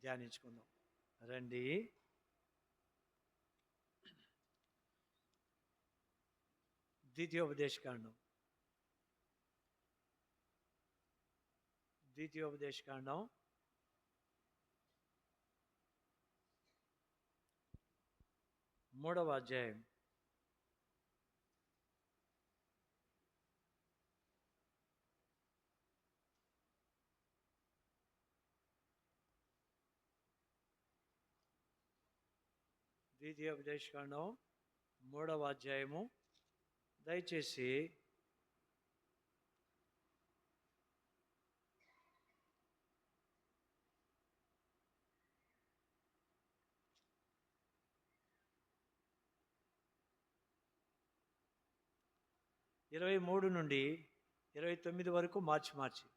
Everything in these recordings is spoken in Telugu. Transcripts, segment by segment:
ధ్యానించుకుందాం. రండి. ద్వితీయోపదేశకాండం మూడవ అధ్యాయం. ద్వితీయోపదేశకాండం 3వ అధ్యాయము. దయచేసి ఇరవై 23 నుండి 29 వరకు మార్చి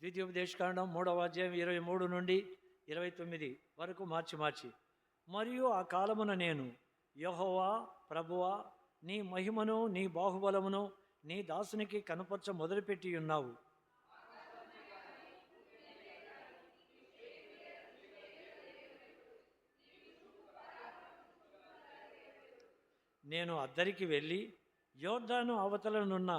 ద్వితీయోపదేశకాండం 3వ అధ్యాయం 23 నుండి 29 వరకు మార్చి మరియు ఆ కాలమున నేను యెహోవా ప్రభువా, నీ మహిమను నీ బాహుబలమును నీ దాసునికి కనపరచ మొదలుపెట్టి ఉన్నావు. నేను అద్దరికి వెళ్ళి యోర్దాను అవతలనున్న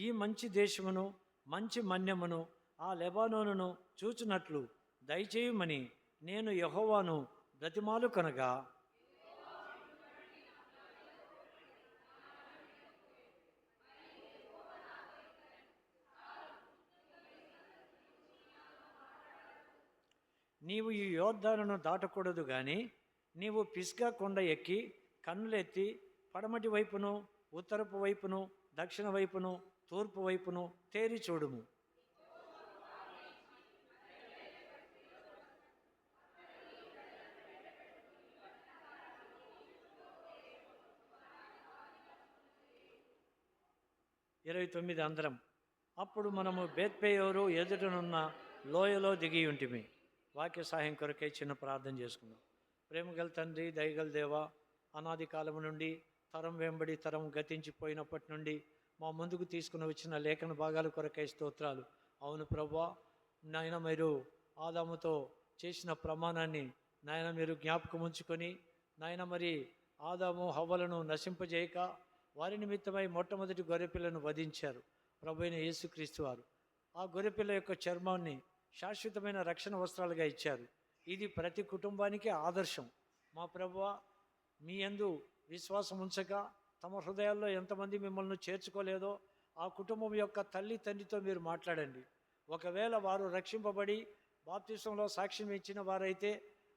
ఈ మంచి దేశమును మంచి మన్యమును ఆ లెబానోనును చూచునట్లు దయచేయమని నేను యెహోవాను బ్రతిమాలు కనగా, నీవు ఈ యోర్దానును దాటకూడదు గాని నీవు పిస్గా కొండ ఎక్కి కన్నులెత్తి పడమటి వైపును ఉత్తరపు వైపును దక్షిణ వైపును తూర్పు వైపును తేరి చూడుము. ఇరవై 29 అందరం. అప్పుడు మనము బేత్పేయోరు ఎదుటనున్న లోయలో దిగి ఉంటిమి. వాక్య సహాయం కొరకై చిన్న ప్రార్థన చేసుకుందాం. ప్రేమగల తండ్రి, దయగల దేవా, అనాది కాలము నుండి తరం వెంబడి తరం గతించిపోయినప్పటి నుండి మా ముందుకు తీసుకుని వచ్చిన లేఖన భాగాల కొరకై స్తోత్రాలు. అవును ప్రభువా, నాయన మీరు ఆదాముతో చేసిన ప్రమాణాన్ని నాయన మీరు జ్ఞాపకం ఉంచుకొని నాయన మరి ఆదాము హవ్వలను నశింపజేయక వారి నిమిత్తమై మొట్టమొదటి గొర్రెపిల్లను వధించారు ప్రభు అయిన యేసుక్రీస్తు వారు. ఆ గొర్రెపిల్ల యొక్క చర్మాన్ని శాశ్వతమైన రక్షణ వస్త్రాలుగా ఇచ్చారు. ఇది ప్రతి కుటుంబానికి ఆదర్శం. మా ప్రభువా, మీ యందు విశ్వాసం ఉంచక తమ హృదయాల్లో ఎంతమంది మిమ్మల్ని చేర్చుకోలేదో ఆ కుటుంబం యొక్క తల్లి తండ్రితో మీరు మాట్లాడండి. ఒకవేళ వారు రక్షింపబడి బాప్తిసంలో సాక్ష్యం ఇచ్చిన వారైతే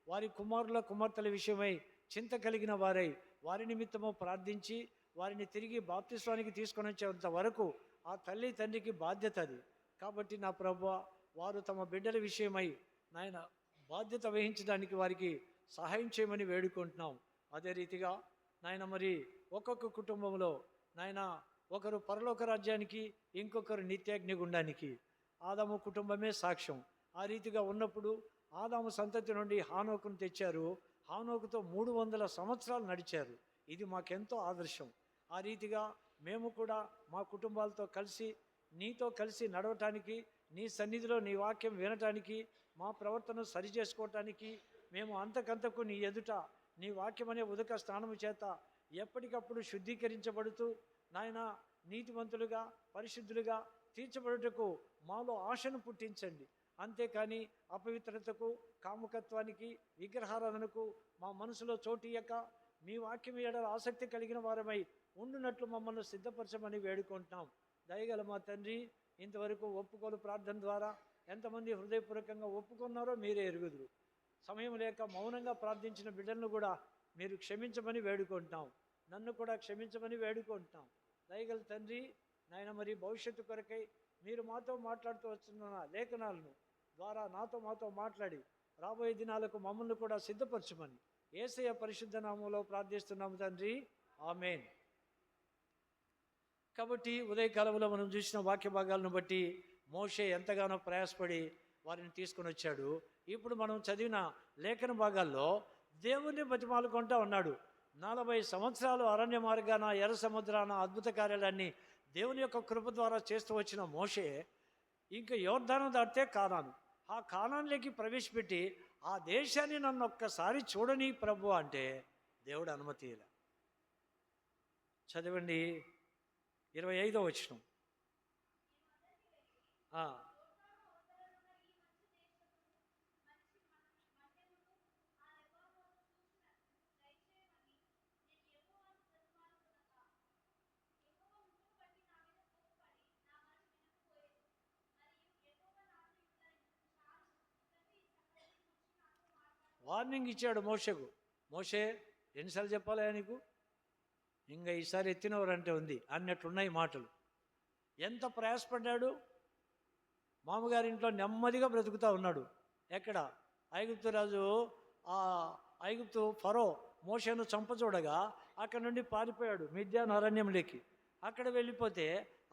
వారి కుమారుల కుమార్తెల విషయమై చింత కలిగిన వారై వారి నిమిత్తము ప్రార్థించి వారిని తిరిగి బాప్తిస్వానికి తీసుకొని వచ్చేంత వరకు ఆ తల్లి తండ్రికి బాధ్యత అది. కాబట్టి నా ప్రభువా, వారు తమ బిడ్డల విషయమై నాయన బాధ్యత వహించడానికి వారికి సహాయం చేయమని వేడుకుంటున్నాం. అదే రీతిగా నాయన మరి ఒక్కొక్క కుటుంబంలో నాయన ఒకరు పరలోక రాజ్యానికి, ఇంకొకరు నిత్యాగ్ని గుండానికి ఆదాము కుటుంబమే సాక్ష్యం. ఆ రీతిగా ఉన్నప్పుడు ఆదాము సంతతి నుండి హానోకును తెచ్చారు. హానోకుతో 300 సంవత్సరాలు నడిచారు. ఇది మాకెంతో ఆదర్శం. ఆ రీతిగా మేము కూడా మా కుటుంబాలతో కలిసి నీతో కలిసి నడవటానికి, నీ సన్నిధిలో నీ వాక్యం వినటానికి, మా ప్రవర్తన సరి చేసుకోవటానికి మేము అంతకంతకు నీ ఎదుట నీ వాక్యం అనే ఉదక స్నానము చేత ఎప్పటికప్పుడు శుద్ధీకరించబడుతూ నాయన నీతివంతులుగా పరిశుద్ధులుగా తీర్చబడుటకు మాలో ఆశను పుట్టించండి. అంతేకాని అపవిత్రతకు, కాముకత్వానికి, విగ్రహారాధనకు మా మనసులో చోటియక మీ వాక్యం ఎడల ఆసక్తి కలిగిన వారమై ఉండునట్లు మమ్మల్ని సిద్ధపరచమని వేడుకుంటున్నాం. దయగల మా తండ్రి, ఇంతవరకు ఒప్పుకోలు ప్రార్థన ద్వారా ఎంతమంది హృదయపూర్వకంగా ఒప్పుకున్నారో మీరే ఎరుగుదురు. సమయం లేక మౌనంగా ప్రార్థించిన బిడ్డలను కూడా మీరు క్షమించమని వేడుకుంటున్నాం. నన్ను కూడా క్షమించమని వేడుకుంటున్నాం. దయగల తండ్రి నాయన మరి భవిష్యత్తు కొరకై మీరు మాతో మాట్లాడుతూ వస్తున్న లేఖనాలను ద్వారా మాతో మాట్లాడి రాబోయే దినాలకు మమ్మల్ని కూడా సిద్ధపరచమని యేసయ్య పరిశుద్ధ నామములో ప్రార్థిస్తున్నాము తండ్రి, ఆమేన్. కాబట్టి ఉదయకాలంలో మనం చూసిన వాక్య భాగాలను బట్టి మోషే ఎంతగానో ప్రయాసపడి వారిని తీసుకొని వచ్చాడు. ఇప్పుడు మనం చదివిన లేఖన భాగాల్లో దేవుణ్ణి బతిమాలుకుంటూ ఉన్నాడు. 40 సంవత్సరాలు అరణ్య మార్గాన ఎర్ర సముద్రాన అద్భుత కార్యాలన్నీ దేవుని యొక్క కృప ద్వారా చేస్తూ వచ్చిన మోషే ఇంకా యోర్దాను దాటితే కానాను, ఆ కానాన్లోకి ప్రవేశపెట్టి ఆ దేశాన్ని నన్ను ఒక్కసారి చూడని ప్రభు అంటే దేవుడు అనుమతి ఇలా. చదవండి 25వ వచనం. వార్నింగ్ ఇచ్చాడు మోషకు. మోషే ఎన్నిసార్లు చెప్పాలా నీకు, ఇంకా ఈసారి ఎత్తినవరంటే ఉంది అన్నట్లున్నాయి మాటలు. ఎంత ప్రయాసపడ్డాడు. మామగారింట్లో నెమ్మదిగా బ్రతుకుతూ ఉన్నాడు. ఎక్కడ? ఐగుప్తు రాజు, ఆ ఐగుప్తు ఫరో మోషేను చంపచూడగా అక్కడ నుండి పారిపోయాడు మిద్యాను అరణ్యంలోకి. అక్కడ వెళ్ళిపోతే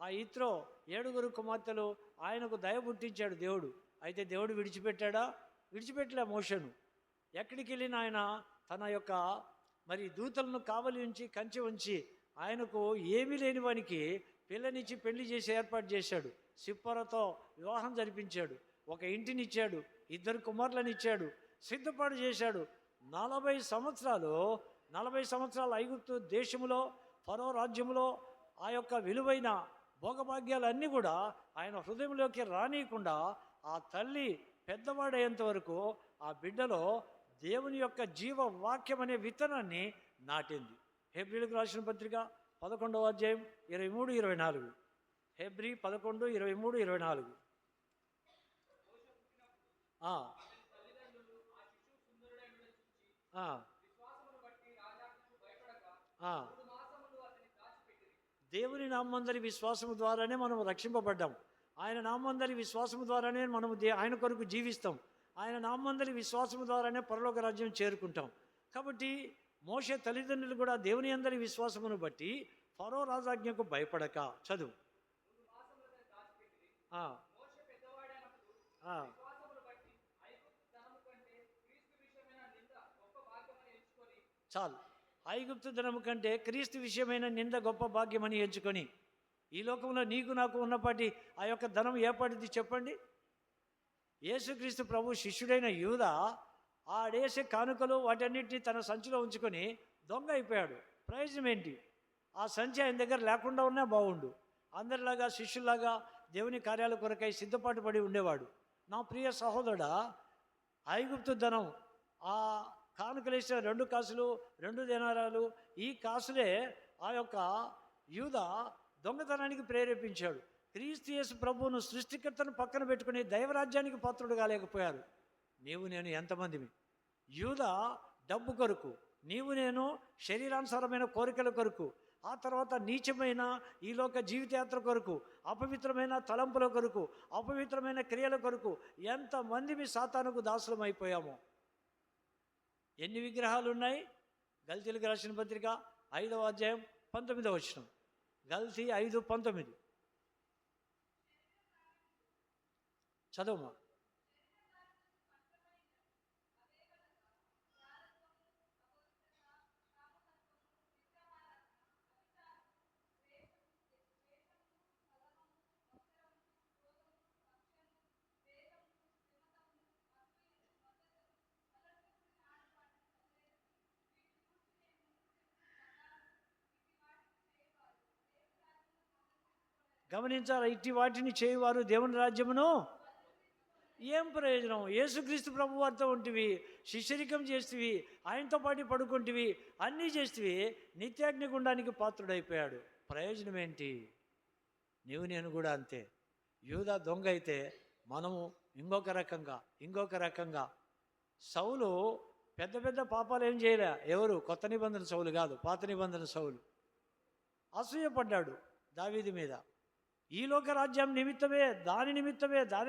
ఆ ఇత్రో 7 కుమార్తెలు ఆయనకు దయ పుట్టించాడు దేవుడు. అయితే దేవుడు విడిచిపెట్టాడా? విడిచిపెట్టలే మోషేను. ఎక్కడికి వెళ్ళిన ఆయన తన యొక్క మరి దూతలను కావలి ఉంచి కంచె ఉంచి ఆయనకు ఏమీ లేని వానికి పిల్లనిచ్చి పెళ్లి చేసి ఏర్పాటు చేశాడు. సిప్పరతో వివాహం జరిపించాడు. ఒక ఇంటినిచ్చాడు, 2 కుమారులను ఇచ్చాడు, సిద్ధపాటు చేశాడు. 40 సంవత్సరాలు ఐగుప్తు దేశంలో ఫరో రాజ్యంలో ఆ యొక్క విలువైన భోగభాగ్యాలన్నీ కూడా ఆయన హృదయంలోకి రానియకుండా ఆ తల్లి పెద్దవాడయ్యేంత వరకు ఆ బిడ్డలో దేవుని యొక్క జీవ వాక్యం అనే విత్తనాన్ని నాటింది. హెబ్రీలకు రాసిన పత్రిక 11వ అధ్యాయం 23-24. హెబ్రీ 11:23-24. దేవుని నామందరి విశ్వాసము ద్వారానే మనం రక్షింపబడ్డాం. ఆయన నామందరి విశ్వాసము ద్వారానే మనం ఆయన కొరకు జీవిస్తాం. ఆయన నామందరి విశ్వాసము ద్వారానే పరలోక రాజ్యం చేరుకుంటాం. కాబట్టి మోషే తల్లిదండ్రులు కూడా దేవుని అందరి విశ్వాసమును బట్టి ఫరో రాజాజ్ఞకు భయపడక. చదువు. చాలు. ఐగుప్తు ధనము కంటే క్రీస్తు విషయమైన నింద గొప్ప భాగ్యమని ఎంచుకొని, ఈ లోకంలో నీకు నాకు ఉన్నపాటి ఆ యొక్క ధనం ఏపాటిది చెప్పండి? యేసుక్రీస్తు ప్రభు శిష్యుడైన యూదా ఆడేసే కానుకలు వాటన్నిటిని తన సంచిలో ఉంచుకొని దొంగ అయిపోయాడు. ప్రయోజనం ఏంటి? ఆ సంచి ఆయన దగ్గర లేకుండా ఉన్నా బాగుండు. అందరిలాగా శిష్యులాగా దేవుని కార్యాల కొరకై సిద్ధపాటు పడి ఉండేవాడు. నా ప్రియ సహోదరుడా, ఐగుప్తు ధనం, ఆ కానుకలు ఇచ్చిన 2 కాసులు 2 దేనారాలు, ఈ కాసులే ఆ యొక్క యూదా దొంగతనానికి ప్రేరేపించాడు. క్రీస్తు యేసు ప్రభువును సృష్టికర్తను పక్కన పెట్టుకుని దైవరాజ్యానికి పాత్రుడు కాలేకపోయారు. నీవు నేను ఎంతమందిమి? యూదా డబ్బు కొరకు, నీవు నేను శరీరానుసారమైన కోరికల కొరకు, ఆ తర్వాత నీచమైన ఈ లోక జీవితయాత్ర కొరకు, అపవిత్రమైన తలంపుల కొరకు, అపవిత్రమైన క్రియల కొరకు ఎంతమందిమి సాతానుకు దాసులం అయిపోయామో. ఎన్ని విగ్రహాలు ఉన్నాయి? గల్తీలకు రాసిన పత్రిక 5వ అధ్యాయం 19వ వచనం. గల్తీ 5:19 చదువుమా. గమనించాలి, ఇట్టి వాటిని చేయువారు దేవుని రాజ్యమును. ఏం ప్రయోజనం? యేసుక్రీస్తు ప్రభు వారితో ఉంటివి, శిష్యరికం చేస్తేవి, ఆయనతో పాటు పడుకుంటేవి, అన్నీ చేస్తేవి, నిత్యాగ్నిగుండానికి పాత్రుడైపోయాడు. ప్రయోజనం ఏంటి? నీవు నేను కూడా అంతే. యూదా దొంగ అయితే మనము ఇంకొక రకంగా. సౌలు పెద్ద పెద్ద పాపాలు ఏం చేయలే. ఎవరు? కొత్త నిబంధన సౌలు కాదు, పాత నిబంధన సౌలు. అసూయపడ్డాడు దావీదు మీద. ఈ లోక రాజ్యం నిమిత్తమే, దాని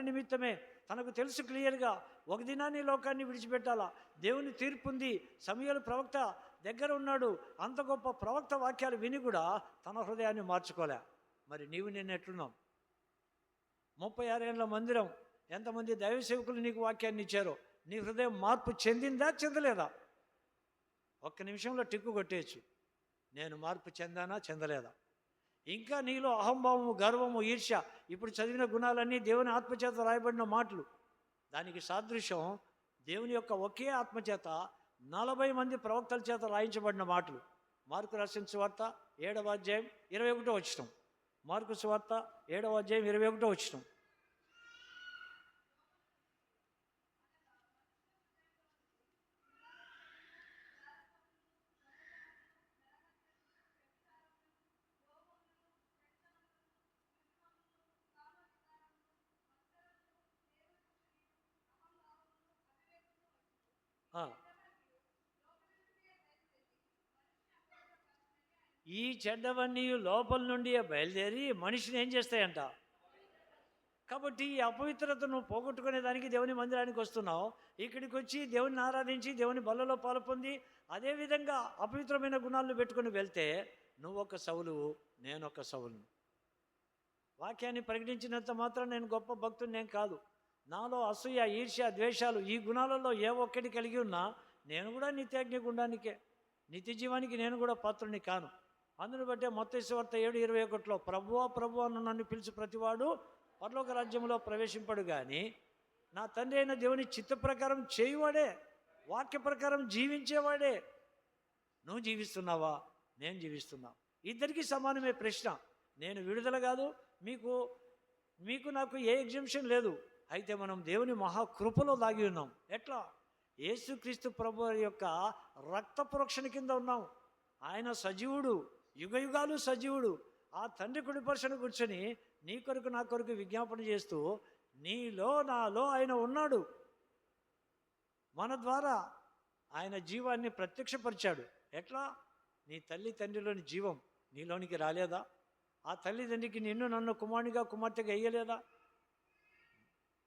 నిమిత్తమే తనకు తెలుసు క్లియర్గా, ఒక దినాన్ని లోకాన్ని విడిచిపెట్టాలా, దేవుని తీర్పు ఉంది. సమూయేలు ప్రవక్త దగ్గర ఉన్నాడు. అంత గొప్ప ప్రవక్త వాక్యాలు విని కూడా తన హృదయాన్ని మార్చుకోలే. మరి నీవు నేను ఎట్లున్నాం? 36 ఏళ్ళ మందిరం, ఎంతమంది దైవ సేవకులు నీకు వాక్యాన్ని ఇచ్చారో, నీ హృదయం మార్పు చెందిందా చెందలేదా? ఒక్క నిమిషంలో టిక్కు కొట్టేయచ్చు. నేను మార్పు చెందానా చెందలేదా? ఇంకా నీలో అహంభావము, గర్వము, ఈర్ష్య, ఇప్పుడు చదివిన గుణాలన్నీ దేవుని ఆత్మచేత రాయబడిన మాటలు. దానికి సాదృశ్యం దేవుని యొక్క ఒకే ఆత్మచేత 40 మంది ప్రవక్తల చేత రాయించబడిన మాటలు. మార్కు రాసిన సువార్త 7వ అధ్యాయం 21వ వచనం. మార్కు సువార్త 7వ అధ్యాయం 21వ వచనం. ఈ చెడ్డవన్నీ లోపల నుండి బయలుదేరి మనిషిని ఏం చేస్తాయంట? కాబట్టి ఈ అపవిత్రతను పోగొట్టుకునే దానికి దేవుని మందిరానికి వస్తున్నావు. ఇక్కడికి వచ్చి దేవుని ఆరాధించి దేవుని బలలో పాల్పొంది అదేవిధంగా అపవిత్రమైన గుణాలను పెట్టుకుని వెళ్తే నువ్వొక సౌలువు, నేనొక సౌలును. వాక్యాన్ని ప్రకటించినంత మాత్రం నేను గొప్ప భక్తుని నేను కాదు. నాలో అసూయ, ఈర్ష్య, ద్వేషాలు ఈ గుణాలలో ఏ ఒక్కటి కలిగి ఉన్నా నేను కూడా నిత్యాగ్ని గుండానికే, నిత్య జీవానికి నేను కూడా పాత్రుని కాను. అందుని బట్టే మత్తయి సువార్త 7:21లో ప్రభువా ప్రభువా అని నన్ను పిలిచి ప్రతివాడు పరలోక రాజ్యంలో ప్రవేశింపడు కానీ నా తండ్రి అయిన దేవుని చిత్త ప్రకారం చేయువాడే, వాక్య ప్రకారం జీవించేవాడే. నువ్వు జీవిస్తున్నావా? నేను జీవిస్తున్నా. ఇద్దరికీ సమానమే ప్రశ్న. నేను విడుదల కాదు, మీకు నాకు ఏ ఎగ్జంప్షన్ లేదు. అయితే మనం దేవుని మహాకృపలో దాగి ఉన్నాం. ఎట్లా? యేసుక్రీస్తు ప్రభు యొక్క రక్త ప్రోక్షణ కింద ఉన్నాం. ఆయన సజీవుడు, యుగయుగాలు సజీవుడు. ఆ తండ్రి కుడిపర్శను కూర్చొని నీ కొరకు నా కొరకు విజ్ఞాపన చేస్తూ నీలో నాలో ఆయన ఉన్నాడు. మన ద్వారా ఆయన జీవాన్ని ప్రత్యక్షపరిచాడు. ఎట్లా? నీ తల్లి తండ్రిలోని జీవం నీలోనికి రాలేదా? ఆ తల్లిదండ్రికి నిన్ను నన్ను కుమారునిగా కుమార్తెగా వేయలేదా?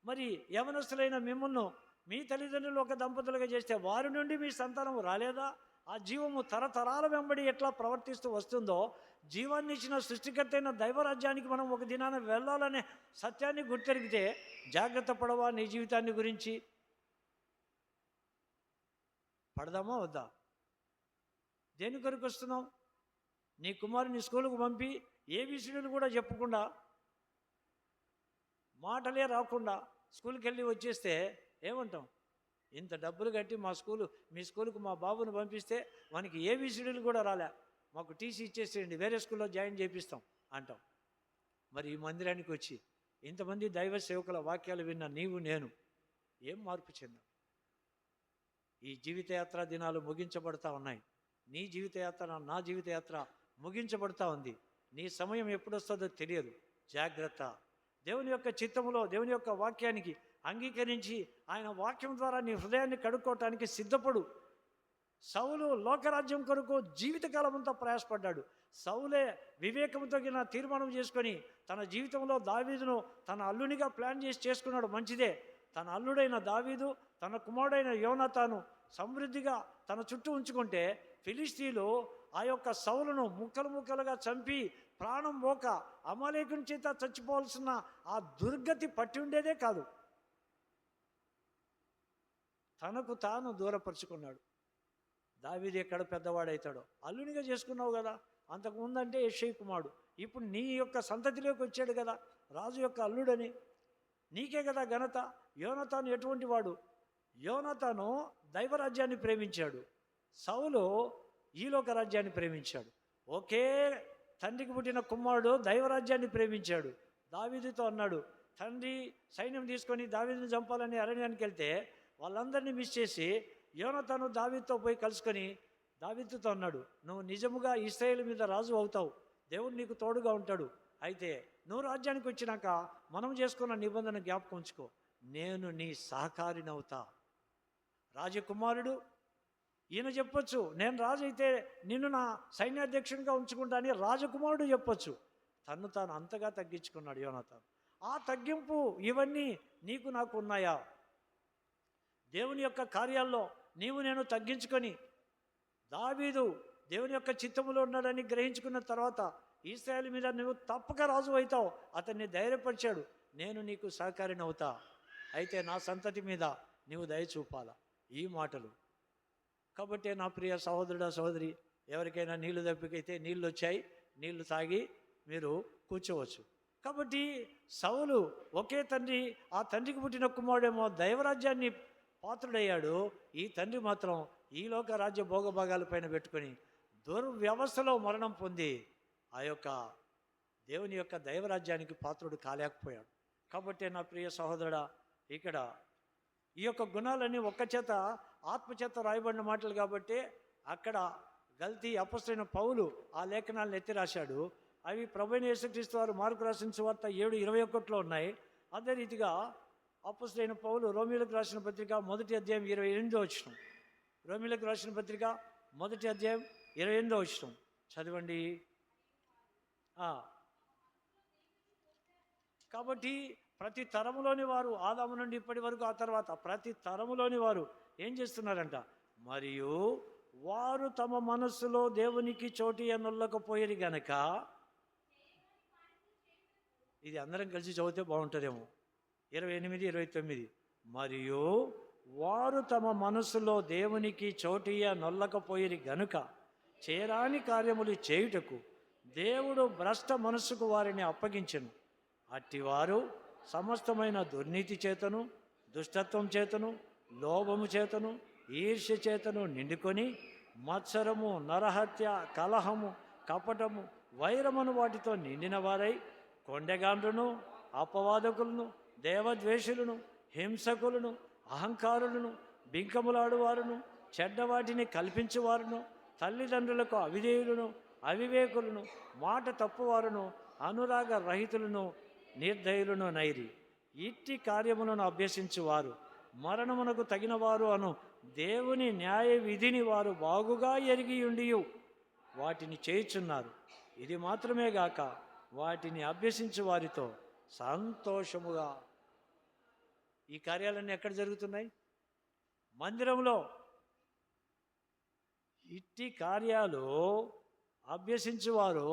మరి యవనస్తులైన మిమ్మల్ని మీ తల్లిదండ్రులు ఒక దంపతులుగా చేస్తే వారి నుండి మీ సంతానం రాలేదా? ఆ జీవము తరతరాల వెంబడి ఎట్లా ప్రవర్తిస్తూ వస్తుందో జీవాన్ని ఇచ్చిన సృష్టికర్త అయిన దైవరాజ్యానికి మనం ఒక దినాన వెళ్ళాలనే సత్యాన్ని గుర్తెరిగితే జాగ్రత్త పడవా? నీ జీవితాన్ని గురించి పడదామా వద్దా? దేని కొరకు వస్తున్నాం? నీ కుమారుని స్కూలుకు పంపి ఏబిసిడీలు కూడా చెప్పకుండా, మాటలే రాకుండా స్కూల్కి వెళ్ళి వచ్చేస్తే ఏమంటాం? ఇంత డబ్బులు కట్టి మీ స్కూలుకు మా బాబుని పంపిస్తే మనకి ఏబిసిడీలు కూడా రాలే, మాకు టీసీ ఇచ్చేసేయండి, వేరే స్కూల్లో జాయిన్ చేపిస్తాం అంటాం. మరి ఈ మందిరానికి వచ్చి ఇంతమంది దైవ సేవకుల వాక్యాలు విన్న నీవు నేను ఏం మార్పు చెందాం? ఈ జీవితయాత్ర దినాలు ముగించబడతా ఉన్నాయి. నీ జీవితయాత్ర, నా జీవితయాత్ర ముగించబడతా ఉంది. నీ సమయం ఎప్పుడొస్తుందో తెలియదు. జాగ్రత్త. దేవుని యొక్క చిత్తములో దేవుని యొక్క వాక్యానికి అంగీకరించి ఆయన వాక్యం ద్వారా నీ హృదయాన్ని కడుక్కోవటానికి సిద్ధపడు. సౌలు లోకరాజ్యం కొరకు జీవితకాలం అంతా ప్రయాసపడ్డాడు. సౌలే వివేకంతో తీర్మానం చేసుకొని తన జీవితంలో దావీదును తన అల్లునిగా ప్లాన్ చేసుకున్నాడు. మంచిదే. తన అల్లుడైన దావీదు, తన కుమారుడైన యోనాతాను సమృద్ధిగా తన చుట్టూ ఉంచుకుంటే ఫిలిష్తీయులు ఆ యొక్క సౌలును ముక్కలుగా చంపి ప్రాణం పోక అమాలేకుని చేత చచ్చిపోవాల్సిన ఆ దుర్గతి పట్టి ఉండేదే కాదు. తనకు తాను దూరపరుచుకున్నాడు. దావీదు ఎక్కడ పెద్దవాడవుతాడో? అల్లునిగా చేసుకున్నావు కదా. అంతకుముందంటే యెషయి కుమారుడు, ఇప్పుడు నీ యొక్క సంతతిలోకి వచ్చాడు కదా, రాజు యొక్క అల్లుడని. నీకే కదా ఘనత. యోనాతాను ఎటువంటి వాడు? యోనాతాను దైవరాజ్యాన్ని ప్రేమించాడు. సౌలు ఈలోక రాజ్యాన్ని ప్రేమించాడు. ఒకే తండ్రికి పుట్టిన కుమారుడు దైవరాజ్యాన్ని ప్రేమించాడు. దావీదుతో అన్నాడు, తండ్రి సైన్యం తీసుకొని దావీదుని చంపాలని అరణ్యానికి వెళ్తే వాళ్ళందరినీ మిస్ చేసి యోనాతాను దావీదుతో పోయి కలుసుకొని దావీదుతో అన్నాడు, నువ్వు నిజముగా ఇశ్రాయేలు మీద రాజు అవుతావు, దేవుడు నీకు తోడుగా ఉంటాడు. అయితే నువ్వు రాజ్యానికి వచ్చినాక మనం చేసుకున్న నిబంధన జ్ఞాపకం ఉంచుకో, నేను నీ సహకారినవుతా. రాజకుమారుడు ఈయన చెప్పొచ్చు, నేను రాజు అయితే నిన్ను నా సైన్యాధ్యక్షునిగా ఉంచుకుంటా అని రాజకుమారుడు చెప్పొచ్చు. తన్ను తాను అంతగా తగ్గించుకున్నాడు యోనాతాను. ఆ తగ్గింపు ఇవన్నీ నీకు నాకు ఉన్నాయా? దేవుని యొక్క కార్యాల్లో నీవు నేను తగ్గించుకొని, దావీదు దేవుని యొక్క చిత్తములో ఉన్నాడని గ్రహించుకున్న తర్వాత ఇశ్రాయేలు మీద నువ్వు తప్పక రాజు అవుతావు. అతన్ని ధైర్యపరిచాడు, నేను నీకు సహకారిని అవుతా, అయితే నా సంతతి మీద నీవు దయ చూపాలా. ఈ మాటలు కాబట్టి నా ప్రియ సహోదరుడా సహోదరి, ఎవరికైనా నీళ్లు దప్పికైతే నీళ్ళు వచ్చాయి, నీళ్లు తాగి మీరు కూర్చోవచ్చు. కాబట్టి సౌలు ఒకే తండ్రి, ఆ తండ్రికి పుట్టిన కుమారుడేమో దైవరాజ్యాన్ని పాత్రుడయ్యాడు. ఈ తండ్రి మాత్రం ఈ లోక రాజ్య భోగభాగాల పైన పెట్టుకొని దుర్వ్యవస్థలో మరణం పొంది ఆ యొక్క దేవుని యొక్క దైవరాజ్యానికి పాత్రుడు కాలేకపోయాడు. కాబట్టి నా ప్రియ సహోదరుడా, ఇక్కడ ఈ యొక్క గుణాలన్నీ ఒక్క చేత ఆత్మచేత రాయబడిన మాటలు కాబట్టి అక్కడ గల్తీ అపొస్తలుడైన పౌలు ఆ లేఖనాలను ఎత్తి రాశాడు. అవి ప్రభువైన యేసుక్రీస్తు వారు మార్కు రాసిన సువార్త 7:21 ఉన్నాయి. అదే రీతిగా అపొస్తలుడైన పౌలు రోమీయులకు రాసిన పత్రిక 1వ అధ్యాయం 28వ వచనం, రోమీయులకు రాసిన పత్రిక 1వ అధ్యాయం 28వ వచనం చదవండి. కాబట్టి ప్రతి తరములోని వారు ఆదాము నుండి ఇప్పటి వరకు, ఆ తర్వాత ప్రతి తరములోని వారు ఏం చేస్తున్నారంట, మరియు వారు తమ మనస్సులో దేవునికి చోటు ఎన్నొల్లకపోయేది గనక, ఇది అందరం కలిసి చదివితే బాగుంటుందేమో, 28, 29, మరియు వారు తమ మనస్సులో దేవునికి చోటియ నొల్లకపోయేది గనుక చేరాని కార్యములు చేయుటకు దేవుడు భ్రష్ట మనస్సుకు వారిని అప్పగించెను. అట్టివారు సమస్తమైన దుర్నీతి చేతను, దుష్టత్వం చేతను, లోభము చేతను, ఈర్ష్య చేతను నిండుకొని మత్సరము, నరహత్య, కలహము, కపటము, వైరమును వాటితో నిండిన వారై కొండెగాండ్రును, అపవాదకులను, దేవద్వేషులను, హింసకులను, అహంకారులను, బింకములాడువారును, చెడ్డవాటిని కల్పించువారును, తల్లిదండ్రులకు అవిధేయులను, అవివేకులను, మాట తప్పువారును, అనురాగ రహితులను, నిర్దయులను నైరి. ఇట్టి కార్యములను అభ్యసించువారు మరణమునకు తగినవారు అను దేవుని న్యాయ విధిని వారు బాగుగా ఎరిగి ఉండియు వాటిని చేయుచున్నారు. ఇది మాత్రమే గాక వాటిని అభ్యసించు వారితో సంతోషముగా. ఈ కార్యాలన్నీ ఎక్కడ జరుగుతున్నాయి? మందిరంలో. ఇట్టి కార్యాలు అభ్యసించువారు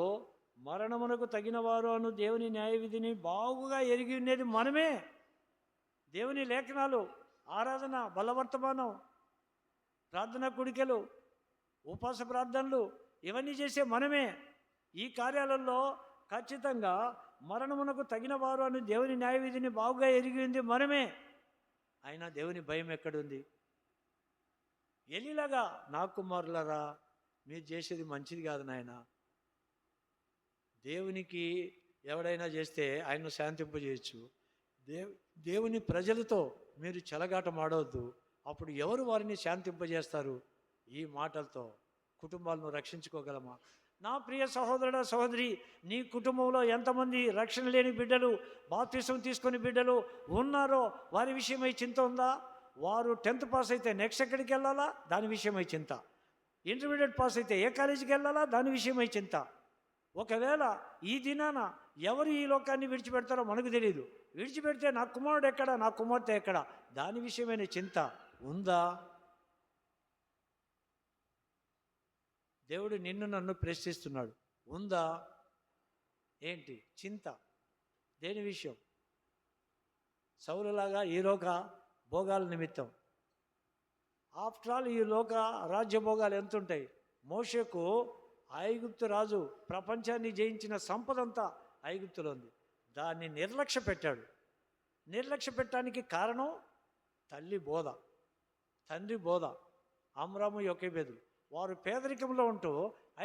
మరణమునకు తగినవారు అను దేవుని న్యాయ విధిని బాగుగా ఎరిగి ఉండేది మనమే. దేవుని లేఖనాలు, ఆరాధన, బలవర్తమానం, ప్రార్థన కుడికెలు, ఉపవాస ప్రార్థనలు ఇవన్నీ చేసే మనమే. ఈ కార్యాలలో ఖచ్చితంగా మరణమునకు తగినవారు అని దేవుని న్యాయ విధిని బాగుగా ఎరిగి ఉంది మనమే. అయినా దేవుని భయం ఎక్కడుంది? ఎలిలాగా, నా కుమారులరా మీరు చేసేది మంచిది కాదు నాయన, దేవునికి ఎవడైనా చేస్తే ఆయన్ను శాంతింపజేయచ్చు, దేవుని ప్రజలతో మీరు చెలగాట మాడవద్దు, అప్పుడు ఎవరు వారిని శాంతింపజేస్తారు? ఈ మాటలతో కుటుంబాలను రక్షించుకోగలమా? నా ప్రియ సహోదరుడా, సహోదరి, నీ కుటుంబంలో ఎంతమంది రక్షణ లేని బిడ్డలు, బాప్తిసం తీసుకుని బిడ్డలు ఉన్నారో వారి విషయమై చింత ఉందా? వారు 10th పాస్ అయితే నెక్స్ట్ ఎక్కడికి వెళ్ళాలా? దాని విషయమై చింత. ఇంటర్మీడియట్ పాస్ అయితే ఏ కాలేజీకి వెళ్ళాలా? దాని విషయమై చింత. ఒకవేళ ఈ దినాన ఎవరు ఈ లోకాన్ని విడిచిపెడతారో మనకు తెలియదు. విడిచిపెడితే నా కుమారుడు ఎక్కడ, నా కుమార్తె ఎక్కడ, దాని విషయమైన చింత ఉందా? దేవుడు నిన్ను నన్ను ప్రశ్నిస్తున్నాడు, ఉందా? ఏంటి చింత? దేని విషయం? సౌలులాగా ఈ లోక భోగాల నిమిత్తం. ఆఫ్టర్ ఆల్ ఈ లోక రాజ్యభోగాలు ఎంత ఉంటాయి? మోషేకు ఐగుప్తు రాజు ప్రపంచాన్ని జయించిన సంపదంతా ఐగుప్తులో ఉంది. దాన్ని నిర్లక్ష్య పెట్టాడు. నిర్లక్ష్య పెట్టడానికి కారణం తల్లి బోధ, తండ్రి బోధ. అమ్రాము, యోకేబేదు వారు పేదరికంలో ఉంటూ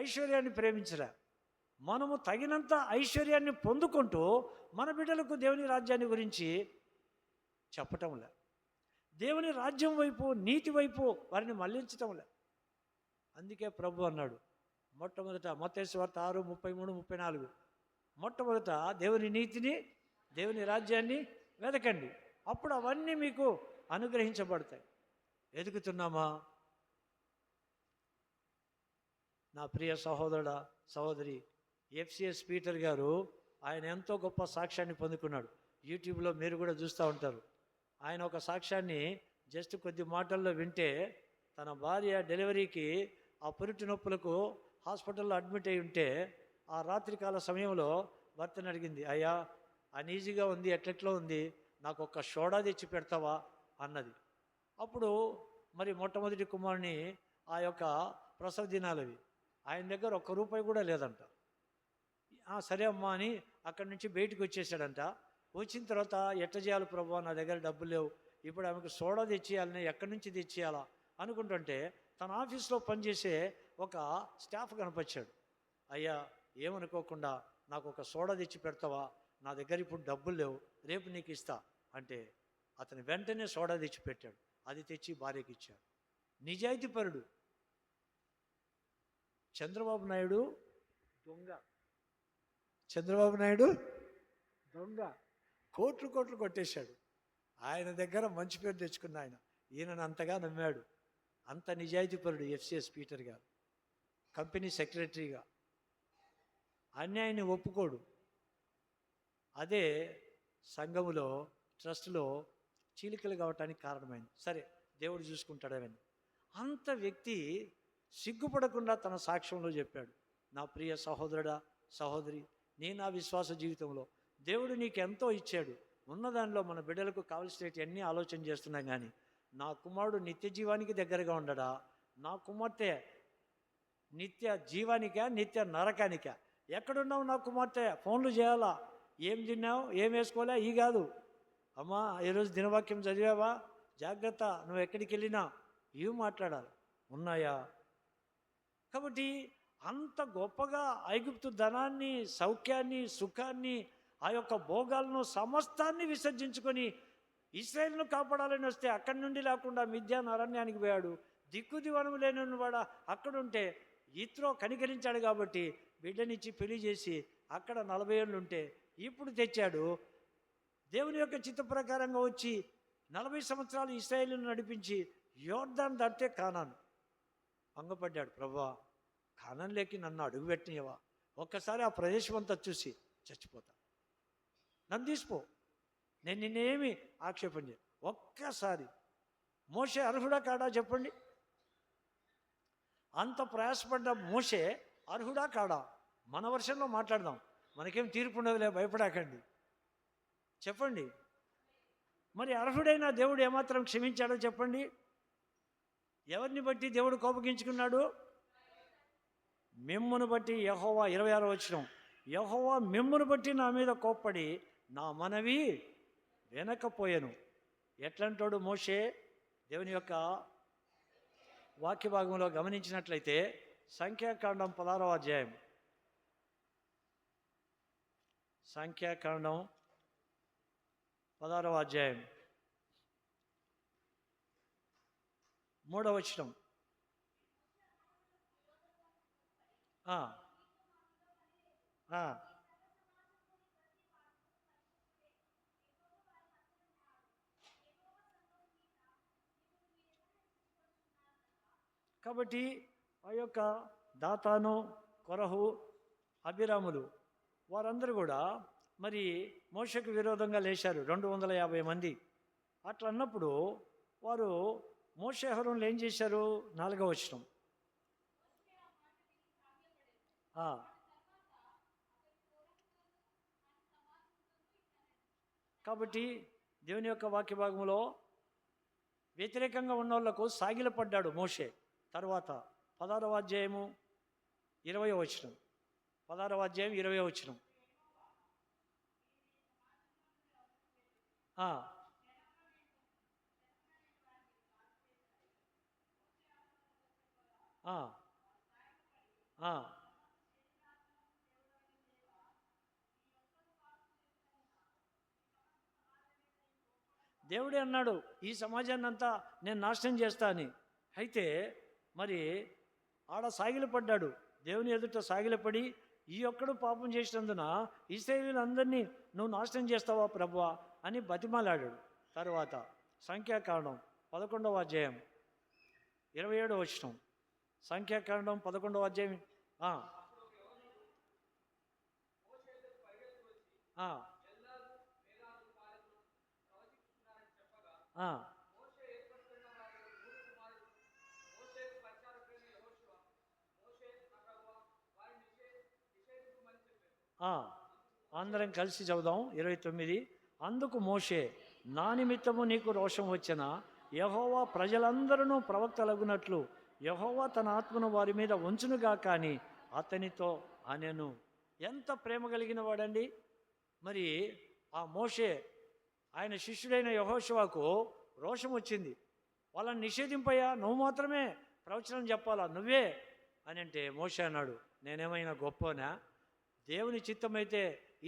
ఐశ్వర్యాన్ని ప్రేమించరా. మనము తగినంత ఐశ్వర్యాన్ని పొందుకుంటూ మన బిడ్డలకు దేవుని రాజ్యాన్ని గురించి చెప్పటంలే, దేవుని రాజ్యం వైపు, నీతి వైపు వారిని మళ్లించటంలే. అందుకే ప్రభు అన్నాడు మొట్టమొదట మత్తయి సువార్త 6:33, 34, మొట్టమొదట దేవుని నీతిని, దేవుని రాజ్యాన్ని వెతకండి, అప్పుడు అవన్నీ మీకు అనుగ్రహించబడతాయి. వెతుకుతున్నామా? నా ప్రియ సహోదరుడా, సహోదరి, FCS పీటర్ గారు ఆయన ఎంతో గొప్ప సాక్ష్యాన్ని పొందుకున్నాడు. యూట్యూబ్లో మీరు కూడా చూస్తూ ఉంటారు. ఆయన ఒక సాక్ష్యాన్ని జస్ట్ కొద్ది మాటల్లో వింటే, తన భార్య డెలివరీకి ఆ పురిటి నొప్పులకు హాస్పిటల్లో అడ్మిట్ అయి ఉంటే ఆ రాత్రికాల సమయంలో భర్తను అడిగింది, అయ్యా అనీజీగా ఉంది, ఎట్లెట్లో ఉంది, నాకు ఒక సోడా తెచ్చి పెడతావా అన్నది. అప్పుడు మరి మొట్టమొదటి కుమారుని ఆ యొక్క ప్రసవ దినాలవి, ఆయన దగ్గర ₹1 కూడా లేదంట. సరే అమ్మా అని అక్కడి నుంచి బయటకు వచ్చేసాడంట. వచ్చిన తర్వాత ఎట్ట చేయాలి ప్రభువా, నా దగ్గర డబ్బులు లేవు, ఇప్పుడు ఆమెకు సోడా తెచ్చేయాలని ఎక్కడి నుంచి తెచ్చేయాలా అనుకుంటుంటే తన ఆఫీస్లో పనిచేసే ఒక స్టాఫ్ కనిపించాడు. అయ్యా, ఏమనుకోకుండా నాకు ఒక సోడా తెచ్చి పెడతావా, నా దగ్గర ఇప్పుడు డబ్బులు లేవు, రేపు నీకు ఇస్తా అంటే అతను వెంటనే సోడా తెచ్చి పెట్టాడు. అది తెచ్చి భార్యకి ఇచ్చాడు. నిజాయితీపరుడు. చంద్రబాబు నాయుడు దొంగ. చంద్రబాబు నాయుడు దొంగ. కోట్లు కోట్లు కొట్టేశాడు. ఆయన దగ్గర మంచి పేరు తెచ్చుకున్న ఆయన ఈయనను అంతగా నమ్మాడు. అంత నిజాయితీపరుడు ఎఫ్సిఎస్ పీటర్ గారు. కంపెనీ సెక్రటరీగా అన్యాయాన్ని ఒప్పుకోడు. అదే సంఘములో ట్రస్ట్లో చీలికలు కావటానికి కారణమైంది. సరే, దేవుడు చూసుకుంటాడని అంత వ్యక్తి సిగ్గుపడకుండా తన సాక్ష్యంలో చెప్పాడు. నా ప్రియ సహోదరుడా, సహోదరి, నీ నా విశ్వాస జీవితంలో దేవుడు నీకు ఎంతో ఇచ్చాడు. ఉన్నదానిలో మన బిడ్డలకు కావలసినవి అన్నీ ఆలోచన చేస్తున్నాం. కానీ నా కుమారుడు నిత్య జీవానికి దగ్గరగా ఉండడా, నా కుమార్తె నిత్య జీవానికా నిత్య నరకానికా? ఎక్కడున్నావు నా కుమార్తె? ఫోన్లు చేయాలా? ఏం తిన్నావు, ఏం వేసుకోలే? ఈ కాదు, అమ్మా ఈరోజు దినవాక్యం చదివావా, జాగ్రత్త, నువ్వు ఎక్కడికి వెళ్ళినా ఇవి మాట్లాడాలి. ఉన్నాయా? కాబట్టి అంత గొప్పగా ఐగుప్తు ధనాన్ని, సౌఖ్యాన్ని, సుఖాన్ని, ఆ యొక్క భోగాలను సమస్తాన్ని విసర్జించుకొని ఇశ్రాయేలును కాపాడాలని వస్తే అక్కడి నుండి లేకుండా మిద్యాను అరణ్యానికి పోయాడు. దిక్కుదివనము లేని వాడు అక్కడుంటే ఇత్రో కనికరించాడు కాబట్టి బిడ్డనిచ్చి పెళ్లి చేసి అక్కడ 40 ఏళ్ళు ఉంటే ఇప్పుడు తెచ్చాడు. దేవుని యొక్క చిత్త ప్రకారంగా వచ్చి 40 సంవత్సరాలు ఇశ్రాయేలును నడిపించి యోర్దాను దాటితే కానాను. భంగపడ్డాడు. ప్రభువా, కానాన్లోకి నన్ను అడుగు పెట్టినవా? ఒక్కసారి ఆ ప్రదేశం అంతా చూసి చచ్చిపోతా, నన్ను తీసిపో, నేను నిన్నేమి ఆక్షేపణ చేయను. ఒక్కసారి మోషే అర్హుడా కాడా చెప్పండి? అంత ప్రయాసపడ్డ మోషే అర్హుడా కాడా? మన వర్షంలో మాట్లాడదాం, మనకేం తీర్పు ఉండదులే, భయపడాకండి. చెప్పండి, మరి అర్హుడైన దేవుడు ఏమాత్రం క్షమించాడో చెప్పండి? ఎవరిని బట్టి దేవుడు కోపగించుకున్నాడు? మిమ్మును బట్టి యెహోవా, 26వ వచనం, యెహోవా మిమ్మును బట్టి నా మీద కోప్పడి నా మనవి వినకపోయాను. ఎట్లంటాడు మోషే? దేవుని యొక్క వాక్య భాగంలో గమనించినట్లయితే సంఖ్యాకాండం 16వ అధ్యాయం, సంఖ్యాకాండం 16వ అధ్యాయం 3వ వచనం. కాబట్టి ఆ యొక్క దాతాను, కొరహు, అభిరాములు వారందరూ కూడా మరి మోషకు విరోధంగా లేచారు, 250 మంది. అట్లా అన్నప్పుడు వారు మోషే అహరోనులు ఏం చేశారు? 4వ వచనం. కాబట్టి దేవుని యొక్క వాక్య భాగంలో వ్యతిరేకంగా ఉన్న వాళ్లకు సాగిలపడ్డాడు మోషే. తర్వాత 16వ అధ్యాయము 20వ వచనం, 16వ అధ్యాయం 20వ వచనం. దేవుడే అన్నాడు, ఈ సమాజాన్ని అంతా నేను నాశనం చేస్తా అని. అయితే మరి ఆడ సాగిలపడ్డాడు, దేవుని ఎదుట సాగిలపడి ఈ ఒక్కడు పాపం చేసినందున ఇశ్రాయేలీయులందరినీ నువ్వు నాశనం చేస్తావా ప్రభువా అని బతిమాలాడాడు. తర్వాత సంఖ్యాకాండం 11వ అధ్యాయం 27వ వచనం. సంఖ్యాకాండం 11వ అధ్యాయం అందరం కలిసి చదువుదాం. 29. అందుకు మోషే, నా నిమిత్తము నీకు రోషం వచ్చిన యెహోవా ప్రజలందరూ ప్రవక్తలగునట్లు యెహోవా తన ఆత్మను వారి మీద ఉంచునుగా కానీ అతనితో అనెను. ఎంత ప్రేమ కలిగిన వాడండి. మరి ఆ మోషే ఆయన శిష్యుడైన యెహోషువకు రోషం వచ్చింది. వాళ్ళని నిషేధింపయ్యా, నువ్వు మాత్రమే ప్రవచనం చెప్పాలా, నువ్వే అని అంటే మోషే అన్నాడు, నేనేమైనా గొప్పనా? దేవుని చిత్తమైతే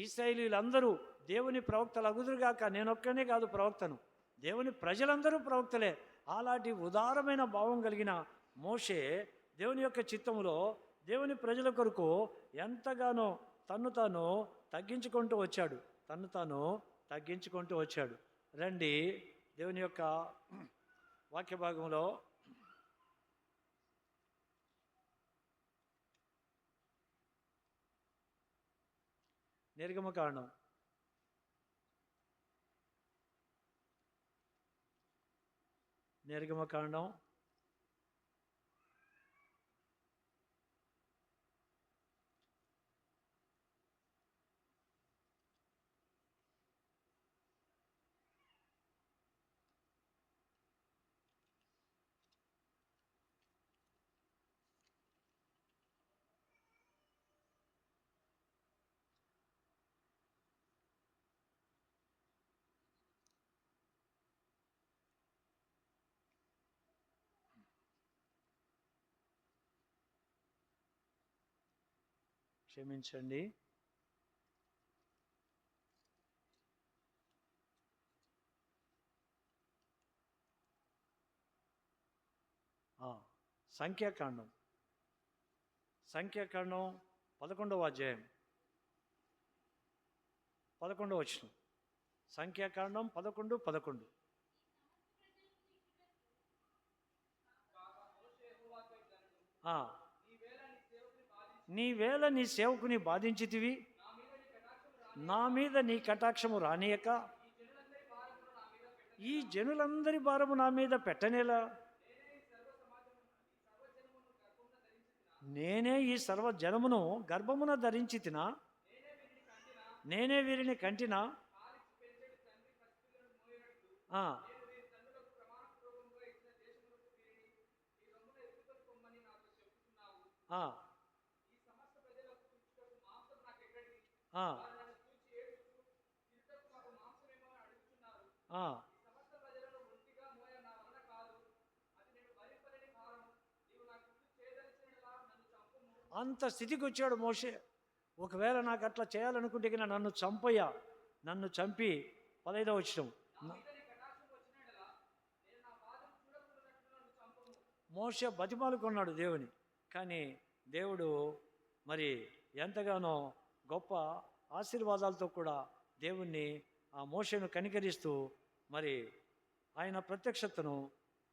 ఇశ్రాయేలీయులందరూ దేవుని ప్రవక్తలు అగుదురుగాక, నేనొక్కనే కాదు ప్రవక్తను, దేవుని ప్రజలందరూ ప్రవక్తలే. అలాంటి ఉదారమైన భావం కలిగిన మోషే దేవుని యొక్క చిత్తములో దేవుని ప్రజల కొరకు ఎంతగానో తన్ను తాను తగ్గించుకుంటూ వచ్చాడు, తన్ను తాను తగ్గించుకుంటూ వచ్చాడు. రండి దేవుని యొక్క వాక్య భాగంలో నిర్గమకాండం 12 సంఖ్యాకాండం 11వ అధ్యాయం 11వ వచనం. సంఖ్యాకాండం 11:11. నీవేళ నీ సేవకుని బాధించితివి, నా మీద నీ కటాక్షము రానియక ఈ జనులందరి భారము నా మీద పెట్టనేలా, నేనే ఈ సర్వ జనమును గర్భమున ధరించి తినా, నేనే వీరిని కంటినా, అంత స్థితికి వచ్చాడు మోషే. ఒకవేళ నాకు అట్లా చేయాలనుకుంటే నన్ను చంపయ్యా, నన్ను చంపి 15వ వచనం. మోషే బతిమాలుకున్నాడు దేవుని. కానీ దేవుడు మరి ఎంతగానో గొప్ప ఆశీర్వాదాలతో కూడా దేవుణ్ణి ఆ మోషేను కనికరిస్తూ మరి ఆయన ప్రత్యక్షతను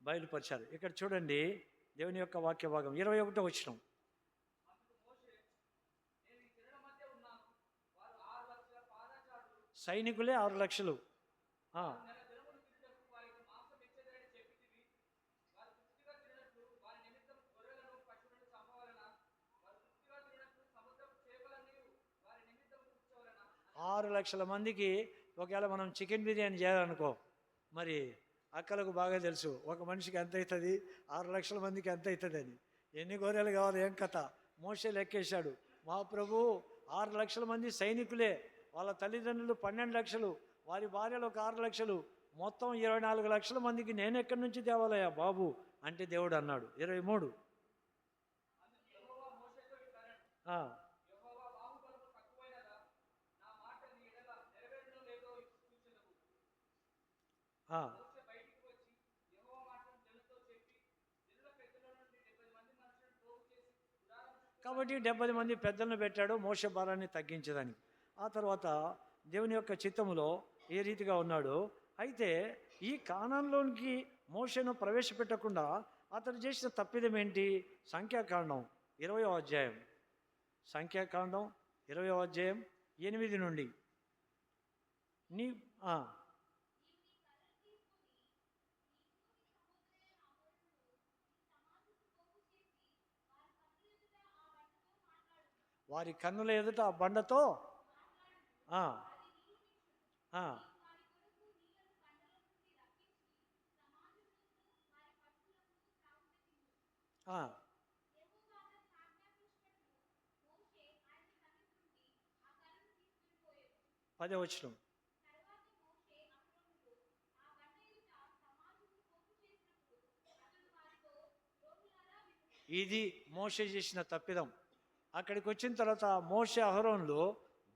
బయలుపరిచారు. ఇక్కడ చూడండి దేవుని యొక్క వాక్య భాగం 21వ వచనం. సైనికులే 6 లక్షలు. ఆరు లక్షల మందికి ఒకవేళ మనం చికెన్ బిర్యానీ చేయాలనుకో, మరి అక్కలకు బాగా తెలుసు ఒక మనిషికి ఎంత అవుతుంది, 6 లక్షల మందికి ఎంత అవుతుంది అని. ఎన్ని గొర్రెలు కావాలి, ఏం కథ. మోషే లెక్కేశాడు. మా ప్రభు 6 లక్షల మంది సైనికులే, వాళ్ళ తల్లిదండ్రులు 12 లక్షలు, వారి భార్యలు ఒక 6 లక్షలు, మొత్తం 24 లక్షల మందికి నేను ఎక్కడి నుంచి తేవాలయ్యా బాబు అంటే దేవుడు అన్నాడు. 23. కాబట్టి 70 మంది పెద్దలను పెట్టాడు మోషే భారాన్ని తగ్గించదని. ఆ తర్వాత దేవుని యొక్క చిత్తములో ఏ రీతిగా ఉన్నాడు. అయితే ఈ కానాన్లోనికి మోషేను ప్రవేశపెట్టకుండా అతడు చేసిన తప్పిదం ఏంటి? సంఖ్యాకాండం 20వ అధ్యాయం, సంఖ్యాకాండం 20వ అధ్యాయం 8 నుండి. నీ వారి కన్నుల ఎదుట ఆ బండతో 10వ వచనం. ఇది మోషే చేసిన తప్పిదం. అక్కడికి వచ్చిన తర్వాత మోషే అహరోనులు,